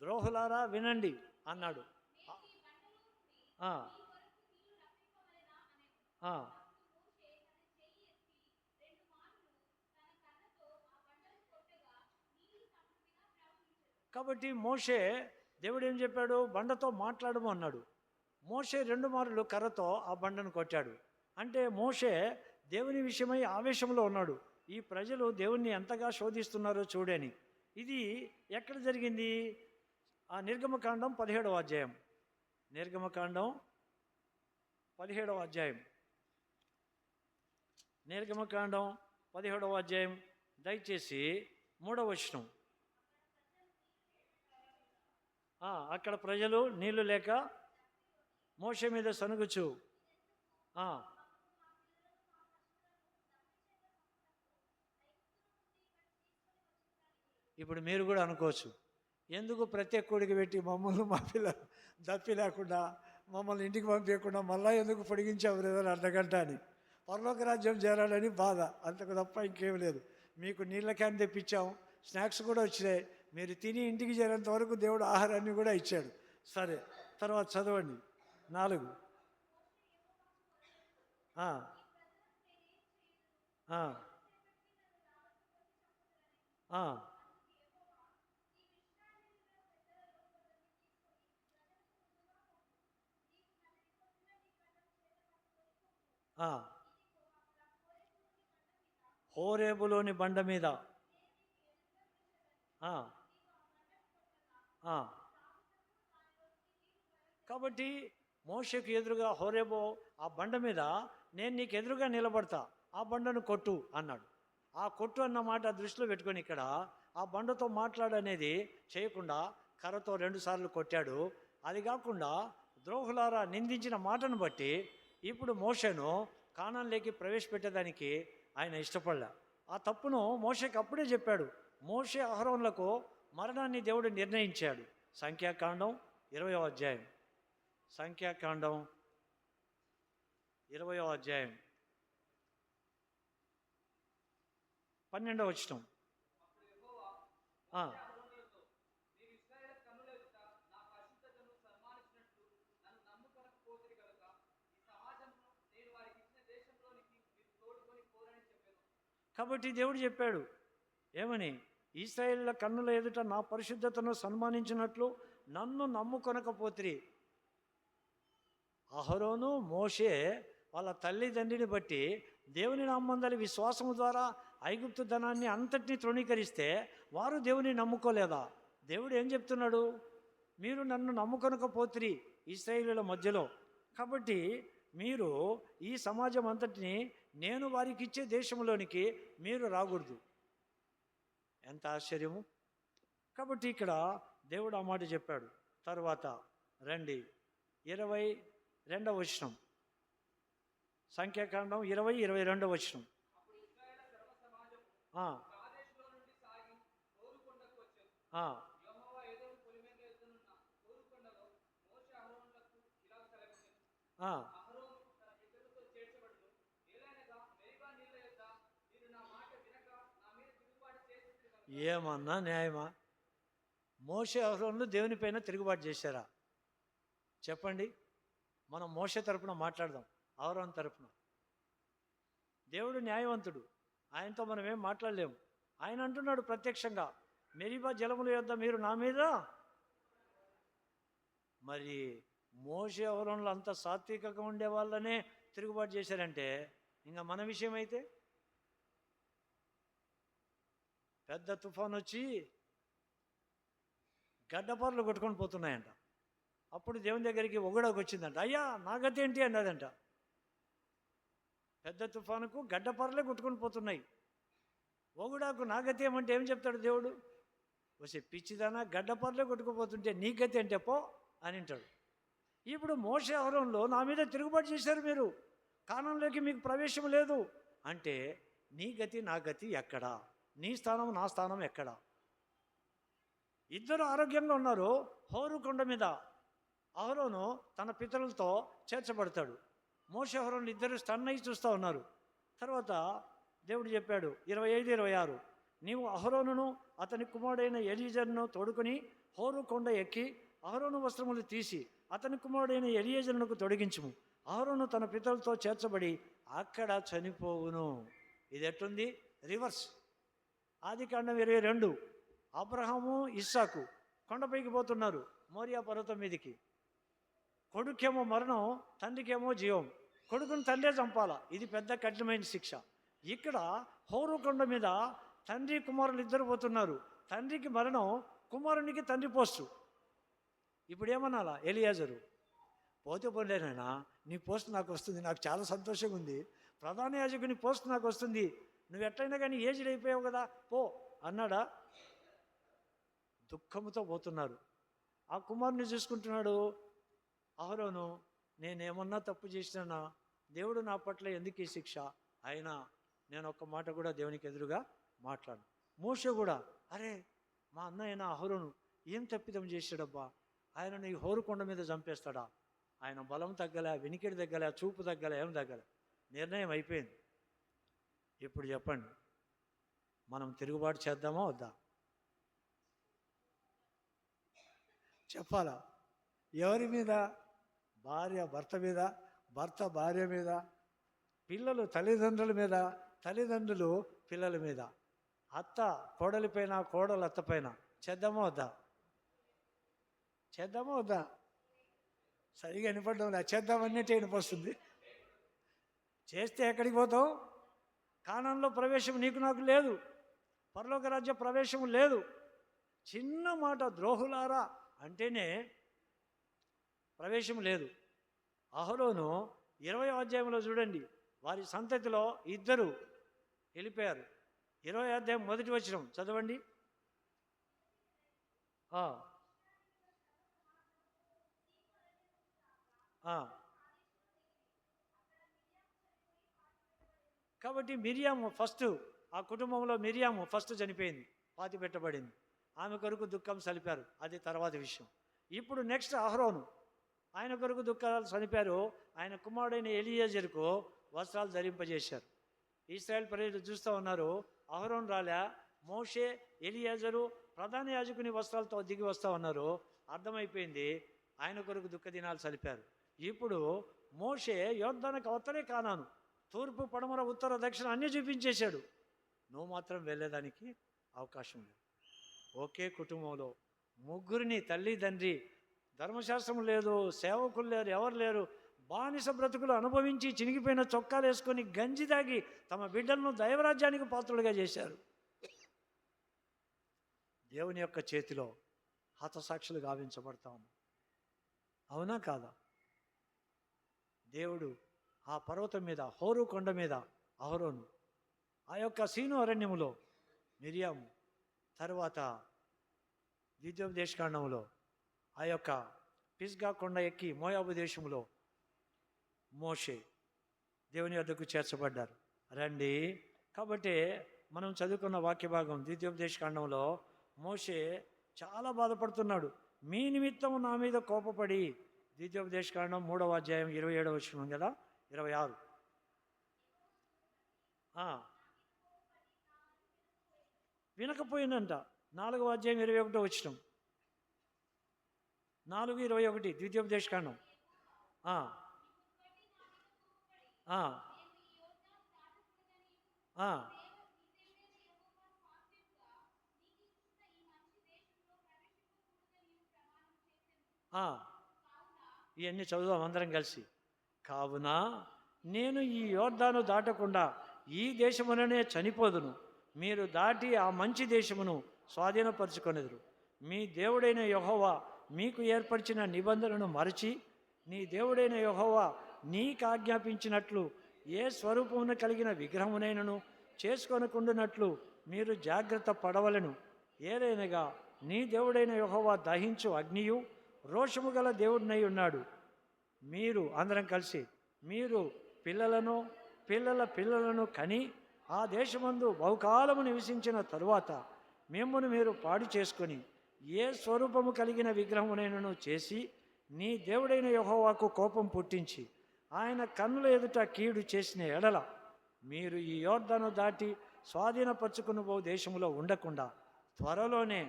ద్రోహులారా వినండి అన్నాడు. ఆ, ఆ. కాబట్టి మోషే, దేవుడు ఏం చెప్పాడు? బండతో మాట్లాడము అన్నాడు. మోషే 2 మార్లు కర్రతో ఆ బండను కొట్టాడు. అంటే మోషే దేవుని విషయమై ఆవేశంలో ఉన్నాడు. ఈ ప్రజలు దేవుణ్ణి ఎంతగా శోధిస్తున్నారో చూడని. ఇది ఎక్కడ జరిగింది? ఆ నిర్గమకాండం 17వ అధ్యాయం. నిర్గమకాండం 17వ అధ్యాయం. నిర్గమకాండం 17వ అధ్యాయం దయచేసి 3వ వచనం. అక్కడ ప్రజలు నీళ్లు లేక మోషే మీద సనుగుచు, ఇప్పుడు మీరు కూడా అనుకోవచ్చు, ఎందుకు ప్రత్యేకుడికి పెట్టి మమ్మల్ని మా పిల్ల దప్పి లేకుండా మమ్మల్ని ఇంటికి పంపించకుండా మళ్ళీ ఎందుకు పొడిగించావు బ్రదర్ అర్ధగంట అని. పరలోక రాజ్యం చేరాలని బాధ, అంతకు తప్ప ఇంకేం లేదు. మీకు నీళ్ళ క్యాన్ తెప్పించాం, స్నాక్స్ కూడా వచ్చినాయి, మీరు తిని ఇంటికి చేరేంత వరకు దేవుడు ఆహారాన్ని కూడా ఇచ్చాడు. సరే, తర్వాత చదవండి 4. హోరేబులోని బండ మీద కాబట్టి మోషేకు ఎదురుగా హోరేబో ఆ బండ మీద నేను నీకు ఎదురుగా నిలబడతా, ఆ బండను కొట్టు అన్నాడు. ఆ కొట్టు అన్న మాట దృష్టిలో పెట్టుకొని ఇక్కడ ఆ బండతో మాట్లాడనేది చేయకుండా కర్రతో 2 సార్లు కొట్టాడు. అది కాకుండా ద్రోహులారా నిందించిన మాటను బట్టి ఇప్పుడు మోషేను కానాన్లోకి ప్రవేశపెట్టేదానికి ఆయన ఇష్టపడలే. ఆ తప్పును మోషేకి అప్పుడే చెప్పాడు. మోషే అహరోనులకు మరణాన్ని దేవుడు నిర్ణయించాడు. సంఖ్యాకాండం 20వ అధ్యాయం. సంఖ్యాకాండం 20వ అధ్యాయం 12వ వచనం. కాబట్టి దేవుడు చెప్పాడు ఏమని? ఇశ్రాయేలుల కన్నుల ఎదుట నా పరిశుద్ధతను సన్మానించినట్లు నన్ను నమ్ముకొనకపోతిరి. అహరోను మోషే వాళ్ళ తల్లిదండ్రిని బట్టి దేవుని నామందలి విశ్వాసము ద్వారా ఐగుప్తు ధనాన్ని అంతటినీ తృణీకరిస్తే వారు దేవుని నమ్ముకోలేదా? దేవుడు ఏం చెప్తున్నాడు? మీరు నన్ను నమ్ముకొనకపోతిరి ఇశ్రాయేలుల మధ్యలో, కాబట్టి మీరు ఈ సమాజం అంతటిని నేను వారికి ఇచ్చే దేశంలోనికి మీరు రాకూడదు. ఎంత ఆశ్చర్యము! కాబట్టి ఇక్కడ దేవుడు ఆ మాట చెప్పాడు. తర్వాత రండి 22వ వచనం. సంఖ్యాకాండం 20-22వ వచనం. ఏమన్నా న్యాయమా? మోషే అహరోనులు దేవుని పైన తిరుగుబాటు చేశారా? చెప్పండి. మనం మోషే తరపున మాట్లాడదాం, అహరోను తరపున. దేవుడు న్యాయవంతుడు, ఆయనతో మనం ఏం మాట్లాడలేము. ఆయన అంటున్నాడు ప్రత్యక్షంగా, మెరీబా జలముల యొద్ద మీరు నా మీద. మరి మోషే అహరోనులు అంత సాత్వికంగా ఉండే వాళ్ళనే తిరుగుబాటు చేశారంటే ఇంకా మన విషయం అయితే పెద్ద తుఫాన్ వచ్చి గడ్డపారలు కొట్టుకొని పోతున్నాయంట. అప్పుడు దేవుని దగ్గరికి ఒకడోకి వచ్చిందంట. అయ్యా నా గతి ఏంటి అన్నదంట. పెద్ద తుఫానుకు గడ్డపారలే కొట్టుకొని పోతున్నాయి. ఒకడాకు నా గతి ఏమంటే ఏం చెప్తాడు దేవుడు? వచ్చే పిచ్చిదానా, గడ్డపారలే కొట్టుకుపోతుంటే నీ గతి అంటే పో అని అంటాడు. ఇప్పుడు మోషే అహరోనులు నా మీద తిరుగుబాటు చేశారు, మీరు కానంలోకి మీకు ప్రవేశం లేదు అంటే నీ గతి నా గతి ఎక్కడా? నీ స్థానం నా స్థానం ఎక్కడా? ఇద్దరు ఆరోగ్యంగా ఉన్నారు. హోరు కొండ మీద అహరోను తన పితరులతో చేర్చబడతాడు. మోషే అహరోను ఇద్దరు స్టన్ అయి చూస్తూ ఉన్నారు. తర్వాత దేవుడు చెప్పాడు 25-26, నీవు అహరోనును అతని కుమారుడైన ఎలీజర్ను తోడుకొని హోరు కొండ ఎక్కి అహరోను వస్త్రములు తీసి అతని కుమారుడైన ఎలియేజరునకు తొడిగించుము. అహరోను తన పితరులతో చేర్చబడి అక్కడ చనిపోవును. ఇది ఎట్లుంది? రివర్స్. ఆదికాండం 22, అబ్రహాము ఇస్సాకు కొండపైకి పోతున్నారు మోరియా పర్వతం మీదికి. కొడుకేమో మరణం, తండ్రికేమో జీవం. కొడుకుని తండ్రే చంపాలా, ఇది పెద్ద కఠినమైన శిక్ష. ఇక్కడ హోరు కొండ మీద తండ్రి కుమారులు ఇద్దరు పోతున్నారు. తండ్రికి మరణం, కుమారునికి తండ్రి పోస్టు. ఇప్పుడు ఏమన్నాలా ఎలియాజరు? పోతే పోలేనైనా నీ పోస్ట్ నాకు వస్తుంది, నాకు చాలా సంతోషంగా ఉంది. ప్రధాన యాజకుని పోస్ట్ నాకు వస్తుంది, నువ్వు ఎట్లయినా కానీ ఏజ్డ్ అయిపోయావు కదా పో అన్నాడా? దుఃఖంతో పోతున్నారు. ఆ కుమారుని చూసుకుంటున్నాడు అహరోను. నేనేమన్నా తప్పు చేసినా దేవుడు నా పట్ల ఎందుకు ఈ శిక్ష? అయినా నేను ఒక్క మాట కూడా దేవునికి ఎదురుగా మాట్లాడు. మోషే కూడా, అరే మా అన్నయ్య అహరోను ఏం తప్పిదం చేశాడబ్బా, ఆయనను ఈ హోరుకొండ మీద చంపేస్తాడా? ఆయన బలం తగ్గలే, వినికిడి తగ్గలే, చూపు తగ్గలే, ఏం తగ్గలే. నిర్ణయం అయిపోయింది. ఇప్పుడు చెప్పండి, మనం తిరుగుబాటు చేద్దామా వద్దా? చెప్పాలా? ఎవరి మీద? భార్య భర్త మీద, భర్త భార్య మీద, పిల్లలు తల్లిదండ్రుల మీద, తల్లిదండ్రులు పిల్లల మీద, అత్త కోడలిపైన, కోడలు అత్తపైన. చేద్దామా వద్దా? చేద్దామా వద్దా? సరిగా వినపడడం లేదు. చేద్దామన్నట్టు వినిపిస్తుంది. చేస్తే ఎక్కడికి పోతాం? కానాన్లో ప్రవేశం నీకు నాకు లేదు, పరలోక రాజ్య ప్రవేశం లేదు. చిన్న మాట ద్రోహులారా అంటేనే ప్రవేశం లేదు. అహరోను 20వ అధ్యాయంలో చూడండి, వారి సంతతిలో ఇద్దరు వెళ్ళిపోయారు. 20వ అధ్యాయం 1వ వచనం చదవండి. కాబట్టి మిరియాము ఫస్ట్, ఆ కుటుంబంలో మిరియాము ఫస్ట్ చనిపోయింది, పాతి పెట్టబడింది. ఆమె కొరకు దుఃఖం సలిపారు, అది తర్వాత విషయం. ఇప్పుడు నెక్స్ట్ అహరోను, ఆయన కొరకు దుఃఖాలు చనిపారు. ఆయన కుమారుడైన ఎలియేజరుకు వస్త్రాలు ధరింపజేశారు. ఇశ్రాయేల్ ప్రజలు చూస్తూ ఉన్నారు, అహరోను రాలే, మోషే ఎలియేజరు ప్రధాన యాజకుని వస్త్రాలతో దిగి వస్తూ ఉన్నారు. అర్థమైపోయింది, ఆయన కొరకు దుఃఖ దినాలు చలిపారు. ఇప్పుడు మోషే యోర్దానుకు అవతలే కానాను, తూర్పు పడమర ఉత్తర దక్షిణ అన్నీ చూపించేశాడు. నువ్వు మాత్రం వెళ్ళేదానికి అవకాశం లేదు. ఒకే కుటుంబంలో ముగ్గురిని, తల్లి తండ్రి, ధర్మశాస్త్రం లేదు, సేవకులు లేరు, ఎవరు లేరు, బానిస బ్రతుకులు అనుభవించి చినిగిపోయిన చొక్కాలు వేసుకొని గంజి దాగి తమ బిడ్డలను దైవరాజ్యానికి పాత్రులుగా చేశారు. దేవుని యొక్క చేతిలో హతసాక్షులు గావించబడతా ఉన్నాం. అవునా కాదా? దేవుడు ఆ పర్వతం మీద, హోరు కొండ మీద అహరోను, ఆ యొక్క సీను అరణ్యములో మిరియాము, తర్వాత ద్వితీయోపదేశకాండంలో ఆ యొక్క పిస్గా కొండ ఎక్కి మోయాబు దేశంలో మోషే దేవుని వద్దకు చేర్చబడ్డారు. రండి. కాబట్టి మనం చదువుకున్న వాక్య భాగం ద్వితీయోపదేశకాండంలో మోషే చాలా బాధపడుతున్నాడు. మీ నిమిత్తం నా మీద కోపపడి, ద్వితీయోపదేశకాండం 3వ అధ్యాయం 27వ వచనం కదా, 26. వినకపోయిందంట. 4వ అధ్యాయం 21వ వచనం, 4:21 ద్వితీయోపదేశకాండం. ఇవన్నీ చదువుదాం అందరం కలిసి. కావున నేను ఈ యోర్దాను దాటకుండా ఈ దేశముననే చనిపోదును, మీరు దాటి ఆ మంచి దేశమును స్వాధీనపరుచుకొనెదరు. మీ దేవుడైన యెహోవా మీకు ఏర్పరిచిన నిబంధనను మరచి, నీ దేవుడైన యెహోవా నీకు ఆజ్ఞాపించినట్లు ఏ స్వరూపమును కలిగిన విగ్రహమునైనను చేసుకొనకుండునట్లు మీరు జాగ్రత్త పడవలను. ఏలైనగా నీ దేవుడైన యెహోవా దహించు అగ్నియు రోషము గల దేవుడినై ఉన్నాడు. మీరు అందరం కలిసి, మీరు పిల్లలను పిల్లల పిల్లలను కని ఆ దేశమందు బహుకాలము నివసించిన తరువాత మిమ్మును మీరు పాడు చేసుకొని ఏ స్వరూపము కలిగిన విగ్రహమునైనను చేసి నీ దేవుడైన యెహోవాకు కోపం పుట్టించి ఆయన కన్నుల ఎదుట కీడు చేసిన ఎడల మీరు ఈ యోర్దాను దాటి స్వాధీనపరుచుకుని దేశంలో ఉండకుండా త్వరలోనే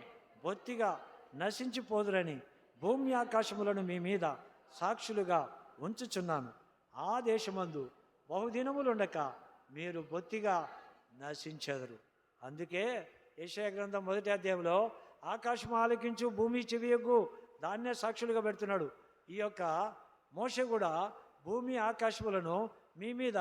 బొత్తిగా నశించిపోదురని భూమి ఆకాశములను మీ మీద సాక్షులుగా ఉంచుచున్నాను. ఆ దేశమందు బహుదినములుండక మీరు బొత్తిగా నశించెదరు. అందుకే యెషయా గ్రంథం 1వ అధ్యాయంలో ఆకాశం ఆలకించు, భూమి చెవియొగ్గు, దాన్నే సాక్షులుగా పెడుతున్నాడు. ఈ యొక్క మోషే కూడా భూమి ఆకాశములను మీ మీద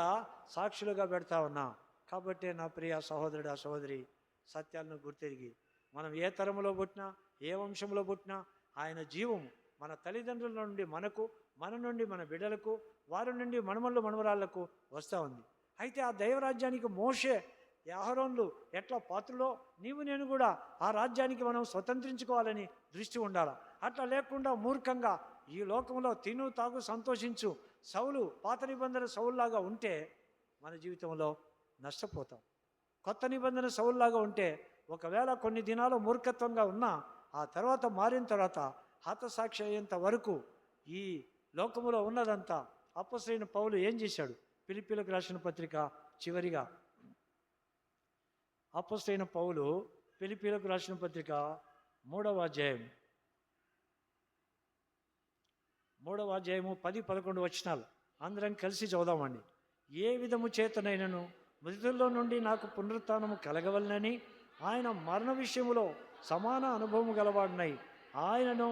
సాక్షులుగా పెడతా ఉన్నా. కాబట్టి నా ప్రియ సహోదరుడు సహోదరి, సత్యాలను గుర్తిరిగి మనం ఏ తరములో పుట్టినా, ఏ వంశంలో పుట్టినా ఆయన జీవము మన తల్లిదండ్రుల నుండి మనకు, మన నుండి మన బిడ్డలకు, వారి నుండి మనమళ్ళు మనవరాళ్లకు వస్తూ ఉంది. అయితే ఆ దైవరాజ్యానికి మోషే అహరోనులు ఎట్లా పాత్రలో నీవు నేను కూడా ఆ రాజ్యానికి మనం స్వతంత్రించుకోవాలని దృష్టి ఉండాలి. అట్లా లేకుండా మూర్ఖంగా ఈ లోకంలో తిను తాగు సంతోషించు సౌలు, పాత నిబంధన సౌలులాగా ఉంటే మన జీవితంలో నష్టపోతాం. కొత్త నిబంధన సౌలులాగా ఉంటే ఒకవేళ కొన్ని దినాలు మూర్ఖత్వంగా ఉన్నా ఆ తర్వాత మారిన తర్వాత హతసాక్షి అయ్యేంత వరకు ఈ లోకములో ఉన్నదంతా అపొస్తలుడైన పౌలు ఏం చేశాడు? ఫిలిప్పీలకు రాసిన పత్రిక చివరిగా అపొస్తలుడైన పౌలు ఫిలిప్పీలకు రాసిన పత్రిక 3వ అధ్యాయం 10-11 వచనాలు అందరం కలిసి చదువుదామండి. ఏ విధము చేతనైనను మృతుల్లో నుండి నాకు పునరుత్థానము కలగవలనని ఆయన మరణ విషయములో సమాన అనుభవము గలవాడినై ఆయనను,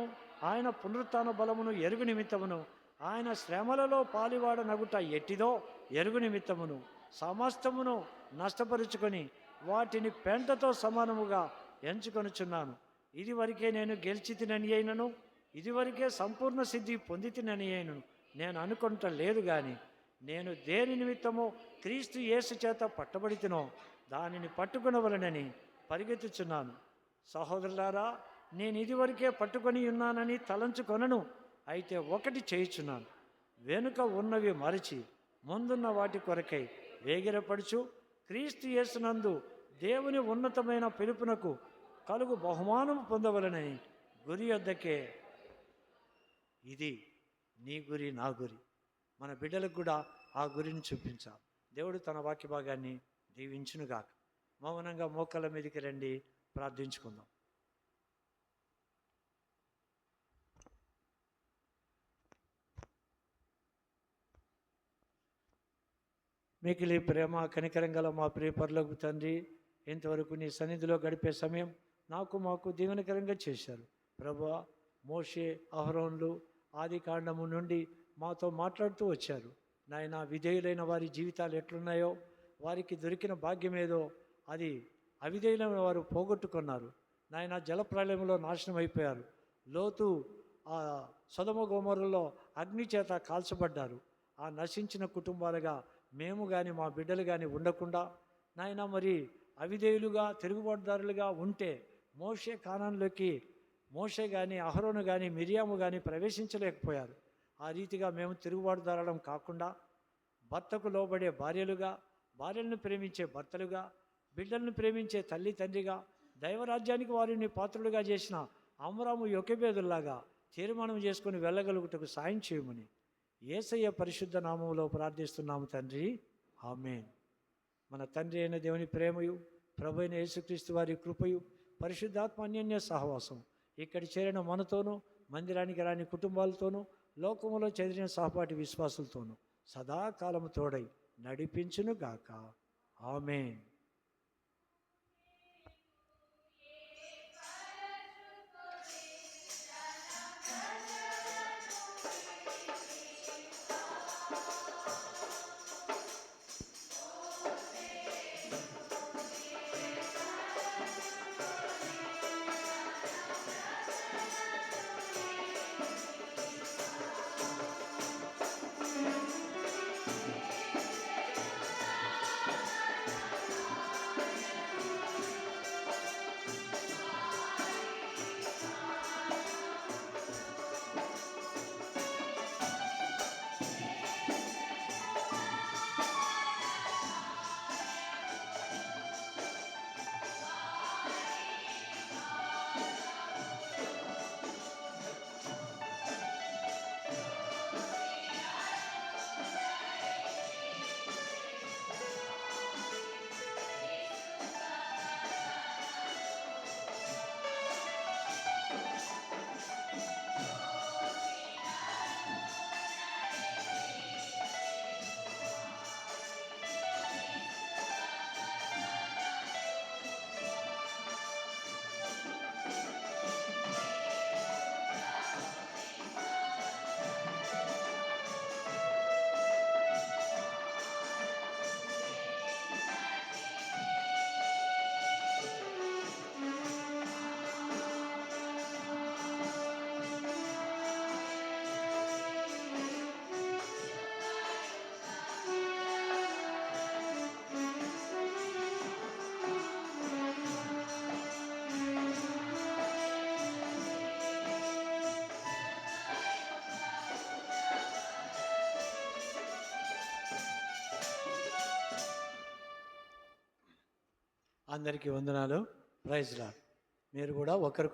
ఆయన పునరుత్థాన బలమును ఎరుగు నిమిత్తమును, ఆయన శ్రమలలో పాలివాడనగుట ఎట్టిదో ఎరుగు నిమిత్తమును సమస్తమును నష్టపరుచుకొని వాటిని పెంటతో సమానముగా ఎంచుకొనుచున్నాను. ఇదివరకే నేను గెలిచితినని అయినను, ఇదివరకే సంపూర్ణ సిద్ధి పొందితినని అయినను నేను అనుకుంటా లేదు. కానీ నేను దేని నిమిత్తమో క్రీస్తు యేసు చేత పట్టబడితినో దానిని పట్టుకొనవలనని పరిగెత్తుచున్నాను. సహోదరులారా, నేను ఇదివరకే పట్టుకొని ఉన్నానని తలంచుకొనను. అయితే ఒకటి చేయుచున్నాను, వెనుక ఉన్నవి మరచి ముందున్న వాటి కొరకై వేగిరపడుచు క్రీస్తు యేసునందు దేవుని ఉన్నతమైన పిలుపునకు కలుగు బహుమానం పొందవలనని గురి వద్దకే. ఇది నీ గురి, నా గురి. మన బిడ్డలకు కూడా ఆ గురిని చూపించాలి. దేవుడు తన వాక్య భాగాన్ని దీవించునుగాక. మౌనంగా మోకాళ్ళ మీదకి రండి, ప్రార్థించుకుందాం. మికిలి ప్రేమ కనికరం గల మా ప్రియ పరలోకపు తండ్రి, ఇంతవరకు నీ సన్నిధిలో గడిపే సమయం మాకు దీవెనకరంగా చేశారు. ప్రభువా, మోషే అహరోనులు ఆది కాండము నుండి మాతో మాట్లాడుతూ వచ్చారు. నాయన, విధేయులైన వారి జీవితాలు ఎట్లున్నాయో, వారికి దొరికిన భాగ్యం ఏదో అది అవిధేయులైన వారు పోగొట్టుకున్నారు. నాయన, జలప్రలయంలో నాశనం అయిపోయారు. లోతు ఆ సొదొమ గొమొర్రాలో అగ్ని చేత కాల్చబడ్డారు. ఆ నశించిన కుటుంబాలుగా మేము కానీ మా బిడ్డలు కానీ ఉండకుండా నాయన, మరి అవిధేయులుగా తిరుగుబాటుదారులుగా ఉంటే మోషే కానీ అహరోను కానీ మిరియాము కానీ ప్రవేశించలేకపోయారు. ఆ రీతిగా మేము తిరుగుబాటుదారడం కాకుండా భర్తకు లోబడే భార్యలుగా, భార్యలను ప్రేమించే భర్తలుగా, బిడ్డలను ప్రేమించే తల్లి తండ్రిగా, దైవరాజ్యానికి వారిని పాత్రులుగా చేసిన అమ్రాము యొకెబేదుల్లాగా తీర్మానం చేసుకుని వెళ్ళగలుగుటకు సాయం చేయమని యేసయ్య పరిశుద్ధ నామములో ప్రార్థిస్తున్నాము తండ్రి, ఆమేన్. మన తండ్రి అయిన దేవుని ప్రేమయు, ప్రభు అయిన యేసుక్రీస్తు వారి కృపయు, పరిశుద్ధాత్మ అన్యోన్య సహవాసం ఇక్కడ చేరిన మనతోనూ, మందిరానికి రాని కుటుంబాలతోనూ, లోకములో చెదిరిన సహపాఠి విశ్వాసులతోనూ సదాకాలము తోడై నడిపించునుగాక. ఆమేన్. అందరికీ వందనాలు. Praise Lord. మీరు కూడా ఒకరికి